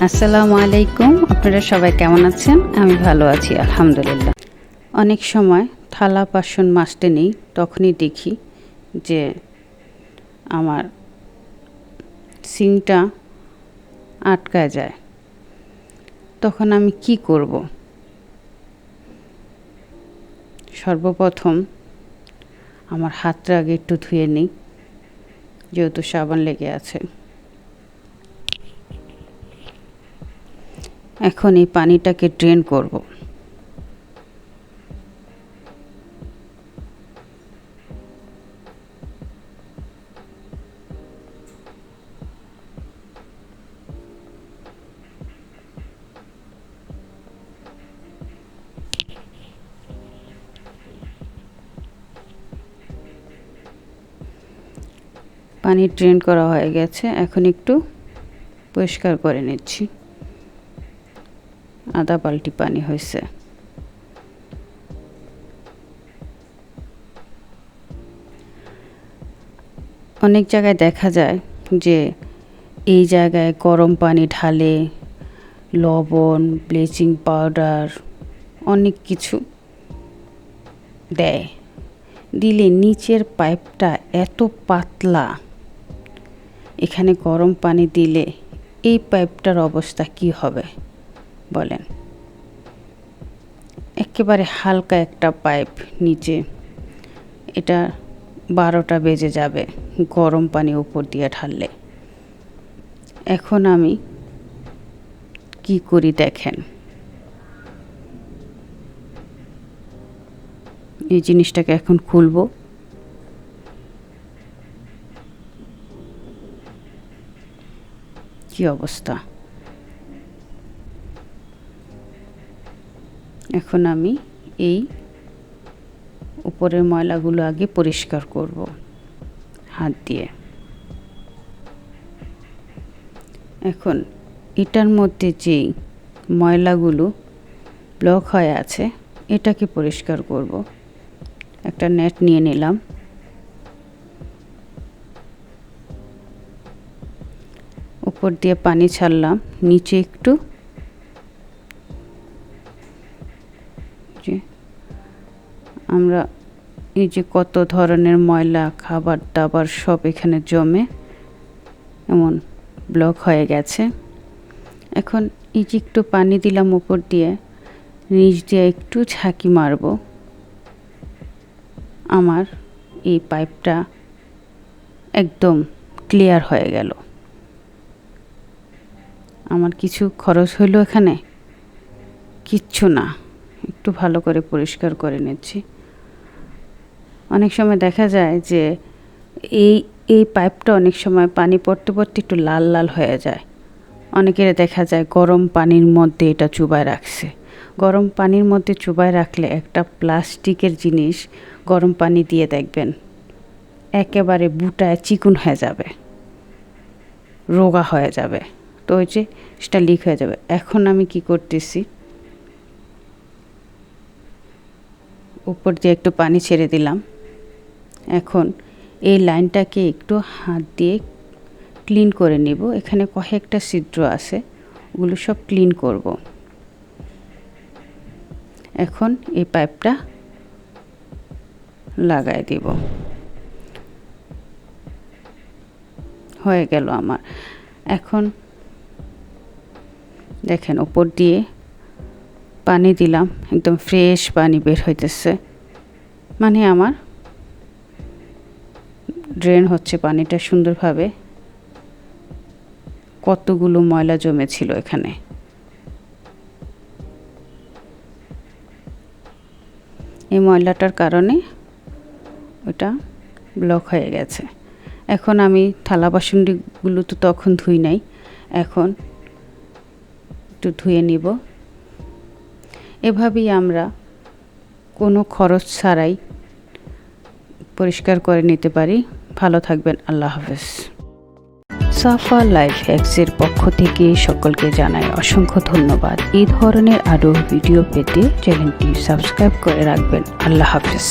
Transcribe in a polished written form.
আসসালামু আলাইকুম। আপনারা সবাই কেমন আছেন? আমি ভালো আছি আলহামদুলিল্লাহ। অনেক সময় থালা বাসন মাজতে নেই, তখনই দেখি যে আমার সিঙ্কটা আটকায় যায়। তখন আমি কি করব? সর্বপ্রথম আমার হাতটা আগে একটু ধুয়ে নিই, যেহেতু সাবান লেগে আছে। এখন এই পানিটাকে ড্রেন করব। পানি ড্রেন করা হয়ে গেছে, এখন একটু পরিষ্কার করে নিচ্ছি। আধা বালতি পানি হয়েছে। অনেক জায়গায় দেখা যায় যে এই জায়গায় গরম পানি ঢালে, লবণ, ব্লিচিং পাউডার অনেক কিছু দেয়, দিলে নিচের পাইপটা এত পাতলা, এখানে গরম পানি দিলে এই পাইপটার অবস্থা কি হবে বলেন? একেবারে হালকা একটা পাইপ নিচে, এটা 12টা বেজে যাবে গরম পানি উপর দিয়ে ঢাললে। এখন আমি কি করি দেখেন, এই জিনিসটাকে এখন খুলবো। কি অবস্থা! এখন আমি এই উপরের ময়লাগুলো আগে পরিষ্কার করব হাত দিয়ে। এখন এটার মধ্যে যেই ময়লাগুলো ব্লক হয়ে আছে, এটাকে পরিষ্কার করব। একটা নেট নিয়ে নিলাম, উপর দিয়ে পানি ছাড়লাম, নিচে একটু, আমরা এই যে কত ধরনের ময়লা, খাবার দাবার সব এখানে জমে এমন ব্লক হয়ে গেছে। এখন এই যে একটু পানি দিলাম উপর দিয়ে, নিচ দিয়ে একটু ঝাঁকি মারব, আমার এই পাইপটা একদম ক্লিয়ার হয়ে গেল। আমার কিছু খরচ হইল এখানে? কিচ্ছু না। একটু ভালো করে পরিষ্কার করে নিচ্ছি। অনেক সময় দেখা যায় যে এই পাইপটা অনেক সময় পানি পড়তে পড়তে একটু লাল লাল হয়ে যায়। অনেকের দেখা যায় গরম পানির মধ্যে এটা চুবায় রাখছে। গরম পানির মধ্যে চুবায় রাখলে একটা প্লাস্টিকের জিনিস গরম পানি দিয়ে দেখবেন একেবারে বুটায় চিকুন হয়ে যাবে, রোগা হয়ে যাবে, তো ওই যে সেটা লিক হয়ে যাবে। এখন আমি কি করতেছি, উপর দিয়ে একটু পানি ছেড়ে দিলাম। এখন এই লাইনটাকে একটু হাত দিয়ে ক্লিন করে নিব। এখানে কয়েকটা ছিদ্র আছে, ওগুলো সব ক্লিন করব। এখন এই পাইপটা লাগাই দিব। হয়ে গেল আমার। এখন দেখেন উপর দিয়ে পানি দিলাম, একদম ফ্রেশ পানি বের হইতেছে, মানে আমার ড্রেন হচ্ছে পানিটা সুন্দরভাবে। কতগুলো ময়লা জমেছিল এখানে। এই ময়লাটার কারণে ওটা ব্লক হয়ে গেছে। এখন আমি থালা বাসনগুলো তো তখন ধুই নাই, এখন একটু ধুয়ে নিব। এভাবেই আমরা কোনো খরচ ছাড়াই পরিষ্কার করে নিতে পারি। ভালো থাকবেন, আল্লাহ হাফেজ। সাফা লাইফ হ্যাক্সের পক্ষ থেকে সকলকে জানাই অসংখ্য ধন্যবাদ। এই ধরনের আরও ভিডিও পেতে চ্যানেলটি সাবস্ক্রাইব করে রাখবেন। আল্লাহ হাফেজ।